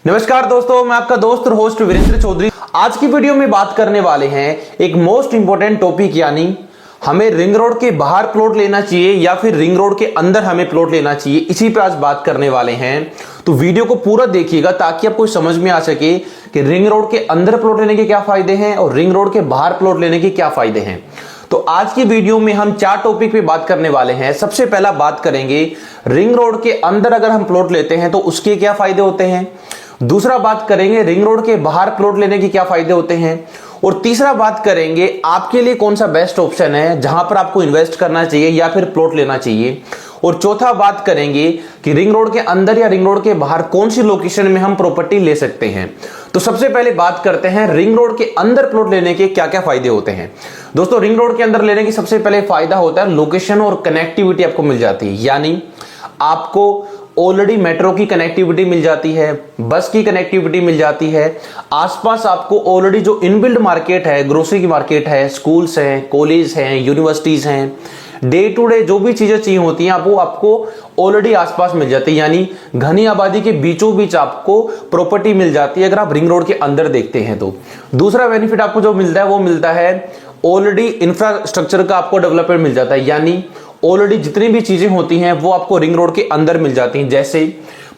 नमस्कार दोस्तों, मैं आपका दोस्त और होस्ट वीरेंद्र चौधरी। आज की वीडियो में बात करने वाले हैं एक मोस्ट इंपोर्टेंट टॉपिक, यानी हमें रिंग रोड के बाहर प्लॉट लेना चाहिए या फिर रिंग रोड के अंदर हमें प्लॉट लेना चाहिए। इसी पे आज बात करने वाले हैं, तो वीडियो को पूरा देखिएगा ताकि आपको समझ में आ सके कि रिंग रोड के अंदर प्लॉट लेने के क्या फायदे हैं और रिंग रोड के बाहर प्लॉट लेने के क्या फायदे हैं। तो आज की वीडियो में हम 4 टॉपिक पे बात करने वाले हैं। सबसे पहला बात करेंगे रिंग रोड के अंदर अगर हम प्लॉट लेते हैं तो उसके क्या फायदे होते हैं। दूसरा बात करेंगे रिंग रोड के बाहर प्लॉट लेने के क्या फायदे होते हैं। और तीसरा बात करेंगे आपके लिए कौन सा बेस्ट ऑप्शन है जहां पर आपको इन्वेस्ट करना चाहिए या फिर प्लॉट लेना चाहिए। और चौथा बात करेंगे कि रिंग रोड के अंदर या रिंग रोड के बाहर कौन सी लोकेशन में हम प्रॉपर्टी ले सकते हैं। तो सबसे पहले बात करते हैं रिंग रोड के अंदर प्लॉट लेने के क्या क्या फायदे होते हैं। दोस्तों, रिंग रोड के अंदर लेने की सबसे पहले फायदा होता है लोकेशन और कनेक्टिविटी आपको मिल जाती है, यानी आपको ऑलरेडी मेट्रो की कनेक्टिविटी मिल जाती है, बस की कनेक्टिविटी मिल जाती है। आसपास आपको ऑलरेडी जो इनबिल्ड मार्केट है, ग्रोसरी की मार्केट है, स्कूल्स हैं, कॉलेज हैं, यूनिवर्सिटीज हैं, डे टू डे जो भी चीजें चाहिए होती हैं वो आपको ऑलरेडी आसपास मिल जाती है, यानी घनी आबादी के बीचों बीच आपको प्रॉपर्टी मिल जाती है अगर आप रिंग रोड के अंदर देखते हैं तो। दूसरा बेनिफिट आपको जो मिलता है वो मिलता है ऑलरेडी इंफ्रास्ट्रक्चर का आपको डेवलपमेंट मिल जाता है, यानी ऑलरेडी जितनी भी चीजें होती हैं वो आपको रिंग रोड के अंदर मिल जाती हैं, जैसे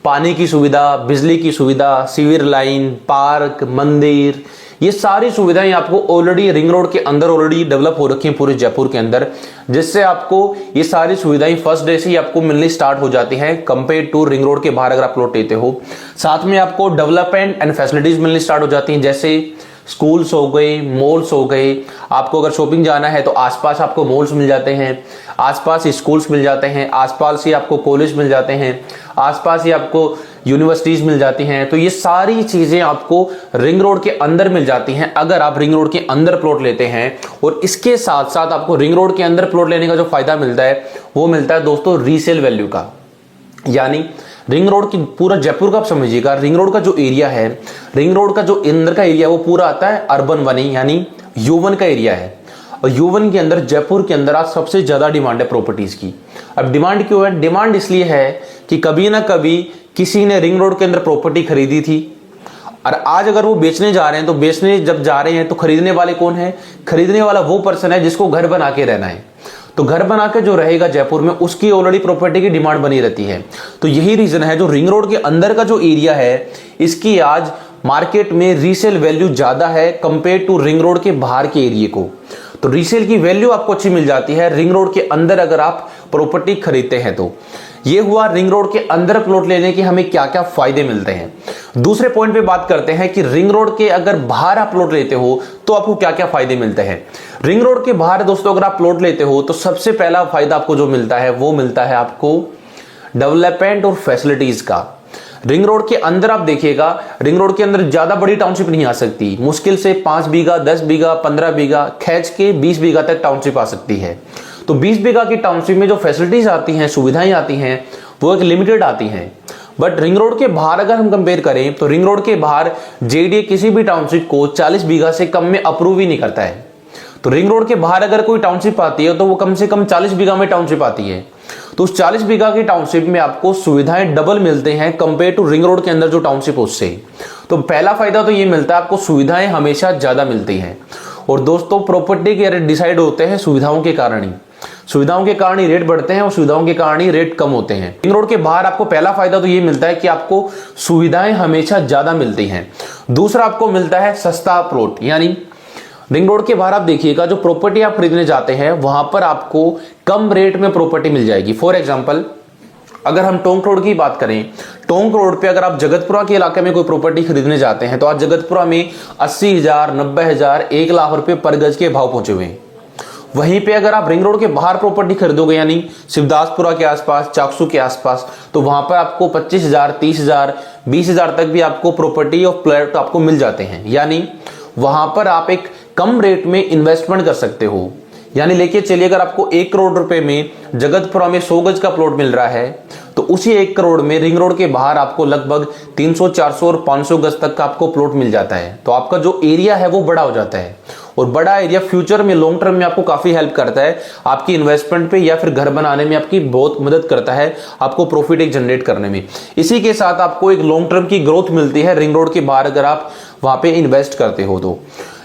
पानी की सुविधा, बिजली की सुविधा, सीवर लाइन, पार्क, मंदिर, ये सारी सुविधाएं आपको ऑलरेडी रिंग रोड के अंदर ऑलरेडी डेवलप हो रखी हैं पूरे जयपुर के अंदर, जिससे आपको ये सारी सुविधाएं फर्स्ट डे से ही आपको मिलनी स्टार्ट हो जाती हैं कंपेयर टू रिंग रोड के बाहर अगर आप प्लॉट लेते हो। साथ में आपको डेवलपमेंट एंड फैसिलिटीज मिलनी स्टार्ट हो जाती हैं, जैसे स्कूल्स हो गए, मॉल्स हो गए। आपको अगर शॉपिंग जाना है तो आसपास आपको मॉल्स मिल जाते हैं, आसपास ही स्कूल्स मिल जाते हैं, आसपास ही आपको कॉलेज मिल जाते हैं, आसपास ही आपको यूनिवर्सिटीज मिल जाती हैं। तो ये सारी चीजें आपको रिंग रोड के अंदर मिल जाती हैं अगर आप रिंग रोड के अंदर प्लॉट लेते हैं। और इसके साथ साथ आपको रिंग रोड के अंदर प्लॉट लेने का जो फायदा मिलता है वो मिलता है दोस्तों रीसेल वैल्यू का, यानी रिंग रोड की पूरा जयपुर का आप समझिएगा, रिंग रोड का जो एरिया है, रिंग रोड का जो अंदर का एरिया वो पूरा आता है अर्बन वन, यानी U1 का एरिया है। और U1 के अंदर जयपुर के अंदर आज सबसे ज्यादा डिमांड है प्रॉपर्टीज की। अब डिमांड क्यों है? डिमांड इसलिए है कि कभी ना कभी किसी ने रिंग रोड के अंदर प्रॉपर्टी खरीदी थी और आज अगर वो बेचने जा रहे हैं तो बेचने जब जा रहे हैं तो खरीदने वाले कौन है? खरीदने वाला वो पर्सन है जिसको घर बना के रहना है। तो घर बना के जो रहेगा जयपुर में उसकी ऑलरेडी प्रॉपर्टी की डिमांड बनी रहती है। तो यही रीजन है जो रिंग रोड के अंदर का जो एरिया है इसकी आज मार्केट में रीसेल वैल्यू ज्यादा है कंपेयर टू रिंग रोड के बाहर के एरिया को। तो रीसेल की वैल्यू आपको अच्छी मिल जाती है रिंग रोड के अंदर अगर आप प्रॉपर्टी खरीदते हैं तो। ये हुआ रिंग रोड के अंदर प्लॉट लेने के हमें क्या क्या फायदे मिलते हैं। दूसरे पॉइंट पे बात करते हैं कि रिंग रोड के अगर बाहर आप प्लॉट लेते हो तो आपको क्या क्या फायदे मिलते हैं। रिंग रोड के बाहर दोस्तों अगर आप प्लॉट लेते हो तो सबसे पहला फायदा आपको जो मिलता है वो मिलता है आपको डेवलपमेंट और फैसिलिटीज का। रिंग रोड के अंदर आप देखिएगा, रिंग रोड के अंदर ज्यादा बड़ी टाउनशिप नहीं आ सकती, मुश्किल से 5 बीघा, 10 बीघा, 15 बीघा, खींच के 20 बीघा तक टाउनशिप आ सकती है। तो 20 बीघा की टाउनशिप में जो फैसिलिटीज आती हैं, सुविधाएं आती हैं, वो एक लिमिटेड आती हैं। बट रिंग रोड के बाहर अगर हम कंपेयर करें तो रिंग रोड के बाहर जेडीए किसी भी टाउनशिप को 40 बीघा से कम में अप्रूव ही नहीं करता है। तो रिंग रोड के बाहर अगर कोई टाउनशिप आती है तो वो कम से कम 40 बीघा में टाउनशिप आती है। तो उस 40 बीघा की टाउनशिप में आपको सुविधाएं डबल मिलते हैं कंपेयर टू रिंग रोड के अंदर जो टाउनशिप उससे। तो पहला फायदा तो ये मिलता है आपको सुविधाएं हमेशा ज्यादा मिलती हैं। और दोस्तों, प्रॉपर्टी के रेट डिसाइड होते हैं सुविधाओं के कारण ही। सुविधाओं के कारण ही रेट बढ़ते हैं और सुविधाओं के कारण ही रेट कम होते हैं। रिंग रोड के बाहर आपको पहला फायदा तो ये मिलता है कि आपको सुविधाएं हमेशा ज्यादा मिलती हैं। दूसरा आपको मिलता है सस्ता प्लॉट, यानी रिंग रोड के बाहर आप देखिएगा जो प्रॉपर्टी आप खरीदने जाते हैं वहां पर आपको कम रेट में प्रॉपर्टी मिल जाएगी। फॉर एग्जांपल, अगर हम टोंक रोड की बात करें, टोंक रोड पे अगर आप जगतपुरा के इलाके में कोई प्रॉपर्टी खरीदने जाते हैं तो आज जगतपुरा में 80,000, 90,000, 1 लाख रुपए पर गज के भाव पहुंचे हुए हैं। वहीं पे अगर आप रिंग रोड के बाहर प्रॉपर्टी खरीदोगे, यानी शिवदासपुरा के आसपास, चाकसू के आसपास, तो वहां पर आपको 25,000, 30,000, 20,000 तक भी आपको प्रॉपर्टी और प्लॉट आपको मिल जाते हैं। यानी वहां पर आप एक कम रेट में इन्वेस्टमेंट कर सकते हो। यानी लेके चलिए, अगर आपको 1 करोड़ रुपए में जगतपुरा में 100 गज का प्लॉट मिल रहा है तो उसी 1 करोड़ में रिंग रोड के बाहर आपको लगभग 300, 400 और 500 गज तक का आपको प्लॉट मिल जाता है। तो आपका जो एरिया है वो बड़ा हो जाता है और बड़ा एरिया फ्यूचर में लॉन्ग टर्म में आपको काफी हेल्प करता है, आपकी इन्वेस्टमेंट पे या फिर घर बनाने में आपकी बहुत मदद करता है, आपको प्रॉफिट एक जनरेट करने में। इसी के साथ आपको एक लॉन्ग टर्म की ग्रोथ मिलती है रिंग रोड के बाहर अगर आप वहां पे इन्वेस्ट करते हो तो।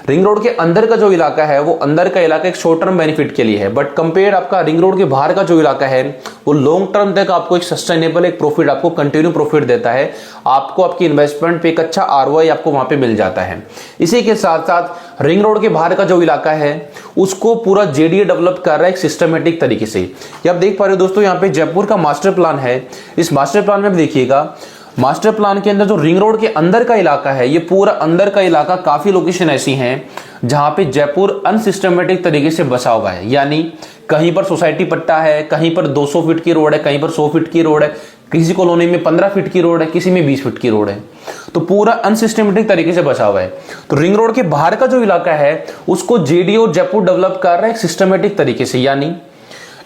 रिंग रोड के अंदर का जो इलाका है वो अंदर का इलाका एक शॉर्ट टर्म बेनिफिट के लिए है, बट कंपेयर आपका रिंग रोड के बाहर का जो इलाका है वो लॉन्ग टर्म तक आपको एक सस्टेनेबल एक प्रॉफिट, आपको कंटिन्यू प्रॉफिट देता है, आपको आपकी इन्वेस्टमेंट पे एक अच्छा आरओआई आपको वहां पे मिल जाता है। इसी के साथ साथ रिंग रोड के बाहर का जो इलाका है उसको पूरा जेडीए डेवलप कर रहा है एक सिस्टमेटिक तरीके से। ये आप देख पा रहे हो दोस्तों, यहाँ पे जयपुर का मास्टर प्लान है। इस मास्टर प्लान में देखिएगा, मास्टर प्लान के अंदर जो रिंग रोड के अंदर का इलाका है, ये पूरा अंदर का इलाका काफी लोकेशन ऐसी हैं जहां पे जयपुर अनसिस्टमेटिक तरीके से बसा हुआ है, यानी कहीं पर सोसाइटी पट्टा है, कहीं पर 200 फीट की रोड है, कहीं पर 100 फीट की रोड है, किसी कॉलोनी में 15 फीट की रोड है, किसी में 20 फीट की रोड है, तो पूरा अनसिस्टमेटिक तरीके से बसा हुआ है। तो रिंग रोड के बाहर का जो इलाका है उसको जेडीए और जयपुर डेवलप कर रहा है एक सिस्टमेटिक तरीके से, यानी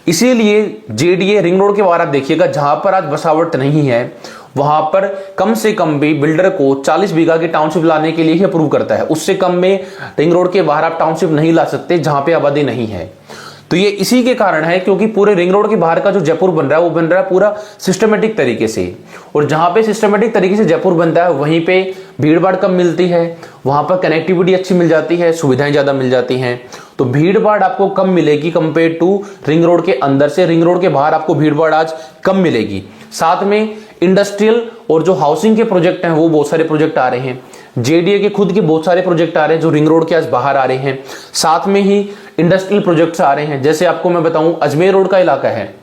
इसीलिए जेडीए रिंग रोड के बाहर आप देखिएगा जहां पर आज बसावट नहीं है वहां पर कम से कम भी बिल्डर को 40 बीघा की टाउनशिप लाने के लिए ही अप्रूव करता है। उससे कम में रिंग रोड के बाहर आप टाउनशिप नहीं ला सकते जहां पे आबादी नहीं है। तो ये इसी के कारण है क्योंकि पूरे रिंग रोड के बाहर का जो जयपुर बन रहा है वो बन रहा है पूरा सिस्टमेटिक तरीके से, और जहां पे सिस्टमेटिक तरीके से जयपुर बनता है वहीं पे भीड़ भाड़ कम मिलती है, वहां पर कनेक्टिविटी अच्छी मिल जाती है, सुविधाएं ज्यादा मिल जाती हैं। तो भीड़ भाड़ आपको कम मिलेगी कंपेयर टू रिंग रोड के अंदर से। रिंग रोड के बाहर आपको भीड़ भाड़ आज कम मिलेगी। साथ में इंडस्ट्रियल और जो हाउसिंग के प्रोजेक्ट हैं वो बहुत सारे प्रोजेक्ट आ रहे हैं, जेडीए के खुद के बहुत सारे प्रोजेक्ट आ रहे हैं जो रिंग रोड के आज बाहर आ रहे हैं। साथ में ही इंडस्ट्रियल प्रोजेक्ट्स आ रहे हैं, जैसे आपको मैं बताऊं अजमेर रोड का इलाका है,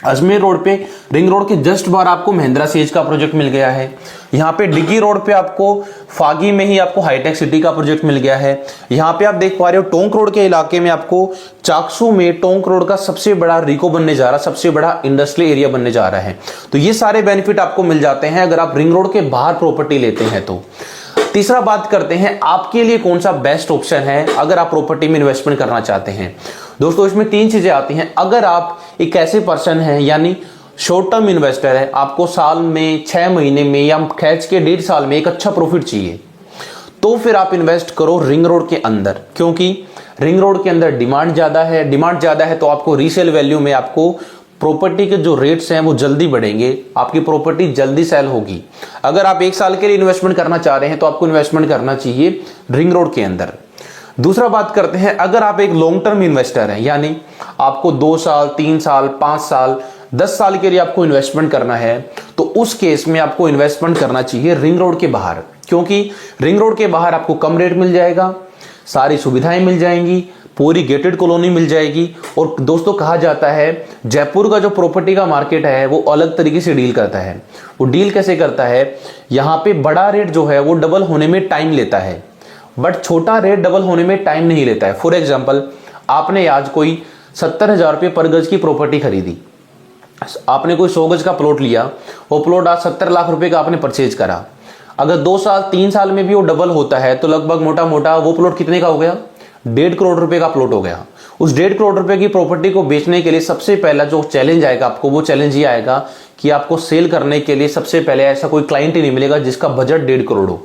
अजमेर रोड पे रिंग रोड के जस्ट बाहर आपको महिंद्रा सेज का प्रोजेक्ट मिल गया है। यहाँ पे डिग्गी रोड पे आपको फागी में ही आपको हाईटेक सिटी का प्रोजेक्ट मिल गया है। यहाँ पे आप देख पा रहे हो टोंक रोड के इलाके में आपको चाकसू में टोंक रोड का सबसे बड़ा रिको बनने जा रहा है, सबसे बड़ा इंडस्ट्रियल एरिया बनने जा रहा है। तो ये सारे बेनिफिट आपको मिल जाते हैं अगर आप रिंग रोड के बाहर प्रॉपर्टी लेते हैं तो। तीसरा बात करते हैं आपके लिए कौन सा बेस्ट ऑप्शन है अगर आप प्रॉपर्टी में इन्वेस्टमेंट करना चाहते हैं। दोस्तों इसमें 3 चीजें आती हैं। अगर आप एक ऐसे पर्सन हैं यानी शॉर्ट टर्म इन्वेस्टर है, आपको साल में 6 महीने में या खैच के 1.5 साल में एक अच्छा प्रॉफिट चाहिए, तो फिर आप इन्वेस्ट करो रिंग रोड के अंदर, क्योंकि रिंग रोड के अंदर डिमांड ज्यादा है। डिमांड ज्यादा है तो आपको रीसेल वैल्यू में आपको प्रॉपर्टी के जो रेट्स हैं वो जल्दी बढ़ेंगे, आपकी प्रॉपर्टी जल्दी सेल होगी। अगर आप 1 साल के लिए इन्वेस्टमेंट करना चाह रहे हैं तो आपको इन्वेस्टमेंट करना चाहिए रिंग रोड के अंदर। दूसरा बात करते हैं, अगर आप एक लॉन्ग टर्म इन्वेस्टर हैं, यानी आपको 2 साल 3 साल 5 साल 10 साल के लिए आपको इन्वेस्टमेंट करना है, तो उस केस में आपको इन्वेस्टमेंट करना चाहिए रिंग रोड के बाहर, क्योंकि रिंग रोड के बाहर आपको कम रेट मिल जाएगा, सारी सुविधाएं मिल जाएंगी, पूरी गेटेड कॉलोनी मिल जाएगी। और दोस्तों कहा जाता है जयपुर का जो प्रॉपर्टी का मार्केट है वो अलग तरीके से डील करता है। वो डील कैसे करता है, यहाँ पे बड़ा रेट जो है वो डबल होने में टाइम लेता है, बट छोटा रेट डबल होने में टाइम नहीं लेता है। फॉर एग्जाम्पल, आपने आज कोई 70,000 रुपये पर गज की प्रॉपर्टी खरीदी, आपने कोई 100 गज का प्लॉट लिया, वो प्लॉट आज 70 लाख रुपए का आपने परचेज करा। अगर 2 साल 3 साल में भी वो डबल होता है तो लगभग मोटा मोटा वो प्लॉट कितने का हो गया, 1.5 करोड़ रुपए का प्लॉट हो गया। उस 1.5 करोड़ रुपए की प्रॉपर्टी को बेचने के लिए सबसे पहला जो चैलेंज आएगा आपको, वो चैलेंज ये आएगा कि आपको सेल करने के लिए सबसे पहले ऐसा कोई क्लाइंट ही नहीं मिलेगा जिसका बजट 1.5 करोड़ हो,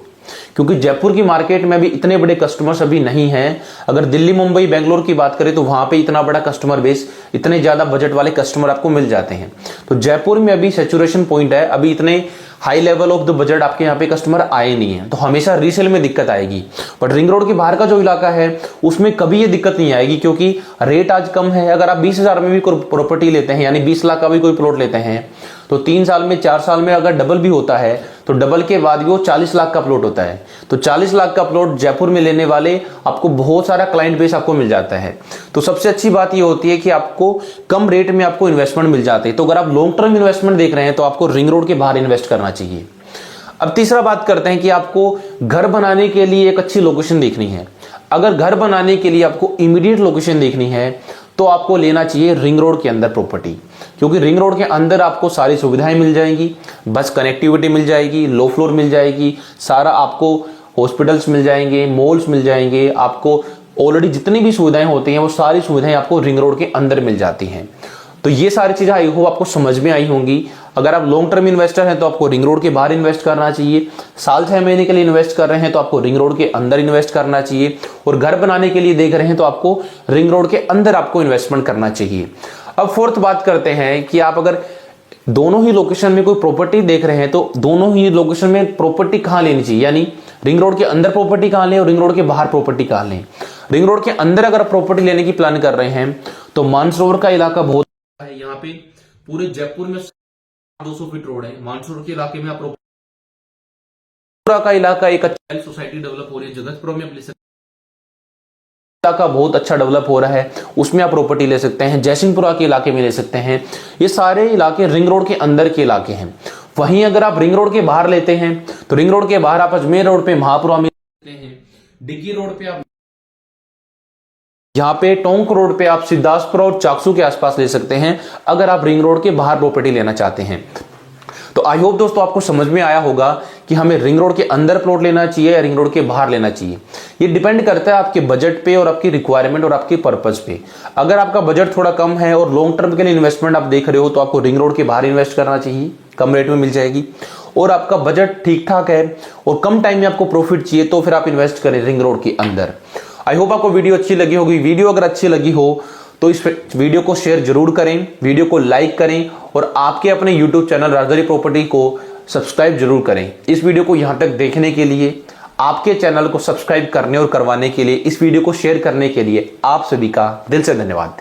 क्योंकि जयपुर की मार्केट में भी इतने बड़े कस्टमर्स अभी नहीं हैं। अगर दिल्ली मुंबई बेंगलोर की बात करें तो वहां पे इतना बड़ा कस्टमर बेस, इतने ज्यादा बजट वाले कस्टमर आपको मिल जाते हैं। तो जयपुर में अभी सैचुरेशन पॉइंट है, अभी इतने high level of the budget आपके यहाँ पे कस्टमर आए नहीं है, तो हमेशा रीसेल में दिक्कत आएगी। बट रिंग रोड के बाहर का जो इलाका है उसमें कभी ये दिक्कत नहीं आएगी, क्योंकि रेट आज कम है। अगर आप 20,000 में भी कोई प्रॉपर्टी लेते हैं, यानी 20 लाख का भी कोई प्लॉट लेते हैं, तो 3 साल में 4 साल में अगर डबल भी होता है तो डबल के बाद भी वो 40 लाख का प्लॉट होता है। तो 40 लाख का प्लॉट जयपुर में लेने वाले आपको बहुत सारा क्लाइंट बेस आपको मिल जाता है। तो सबसे अच्छी बात ये होती है कि आपको कम रेट में आपको इन्वेस्टमेंट मिल जाती है। तो अगर आप लॉन्ग टर्म इन्वेस्टमेंट देख रहे हैं तो आपको रिंग रोड के बाहर इन्वेस्ट करना चाहिए। अब तीसरा बात करते हैं कि आपको घर बनाने के लिए एक अच्छी लोकेशन देखनी है। अगर घर बनाने के लिए आपको इमीडिएट लोकेशन देखनी है तो आपको लेना चाहिए रिंग रोड के अंदर प्रॉपर्टी, क्योंकि रिंग रोड के अंदर आपको सारी सुविधाएं मिल जाएंगी, बस कनेक्टिविटी मिल जाएगी, लो फ्लोर मिल जाएगी, सारा आपको हॉस्पिटल्स मिल जाएंगे, मॉल्स मिल जाएंगे, आपको ऑलरेडी जितनी भी सुविधाएं होती हैं वो सारी सुविधाएं आपको रिंग रोड के अंदर मिल जाती हैं। तो ये सारी चीजें आई होप आपको समझ में आई होंगी। अगर आप लॉन्ग टर्म इन्वेस्टर हैं तो आपको रिंग रोड के बाहर इन्वेस्ट करना चाहिए। साल 6 महीने के लिए इन्वेस्ट कर रहे हैं तो आपको रिंग रोड के अंदर इन्वेस्ट करना चाहिए। और घर बनाने के लिए देख रहे हैं तो आपको रिंग रोड के अंदर आपको इन्वेस्टमेंट करना चाहिए। अब फोर्थ बात करते हैं कि आप अगर दोनों ही लोकेशन में कोई प्रॉपर्टी देख रहे हैं तो दोनों ही लोकेशन में प्रॉपर्टी कहां लेनी चाहिए, यानी रिंग रोड के अंदर प्रॉपर्टी कहां लें और रिंग रोड के बाहर प्रॉपर्टी कहां लें। रिंग रोड के अंदर अगर प्रॉपर्टी लेने की प्लान कर रहे हैं तो मानसरोवर का इलाका बहुत है। यहाँ पे पूरे जयपुर में 200 फीट रोड है। मानसरोवर के इलाके में आप का इलाका एक अच्छा सोसाइटी डेवलप हो रही है। जगतपुर में का बहुत अच्छा डेवलप हो रहा है, उसमें आप प्रॉपर्टी ले सकते हैं। जयसिंहपुरा के इलाके में ले सकते हैं। ये सारे इलाके रिंग रोड के अंदर के इलाके हैं। वहीं अगर आप रिंग रोड के बाहर लेते हैं तो रिंग रोड के बाहर आप अजमेर रोड पे महापुरा में लेते हैं, डिग्गी रोड पे आप, यहाँ पे टोंक रोड पे आप सिद्धार्थपुर और चाकसू के आसपास ले सकते हैं अगर आप रिंग रोड के बाहर प्रॉपर्टी लेना चाहते हैं। तो आई होप दोस्तों आपको समझ में आया होगा कि हमें रिंग रोड के अंदर प्लॉट लेना चाहिए या रिंग रोड के बाहर लेना चाहिए। ये डिपेंड करता है आपके बजट पे और आपकी रिक्वायरमेंट और आपके पर्पज पे। अगर आपका बजट थोड़ा कम है और लॉन्ग टर्म के लिए इन्वेस्टमेंट आप देख रहे हो तो आपको रिंग रोड के बाहर इन्वेस्ट करना चाहिए, कम रेट में मिल जाएगी। और आपका बजट ठीक ठाक है और कम टाइम में आपको प्रॉफिट चाहिए तो फिर आप इन्वेस्ट करें रिंग रोड के अंदर। आई होप आपको वीडियो अच्छी लगी होगी। वीडियो अगर अच्छी लगी हो तो इस वीडियो को शेयर जरूर करें, वीडियो को लाइक करें और आपके अपने यूट्यूब चैनल राजधानी प्रॉपर्टी को सब्सक्राइब जरूर करें। इस वीडियो को यहां तक देखने के लिए, आपके चैनल को सब्सक्राइब करने और करवाने के लिए, इस वीडियो को शेयर करने के लिए आप सभी का दिल से धन्यवाद।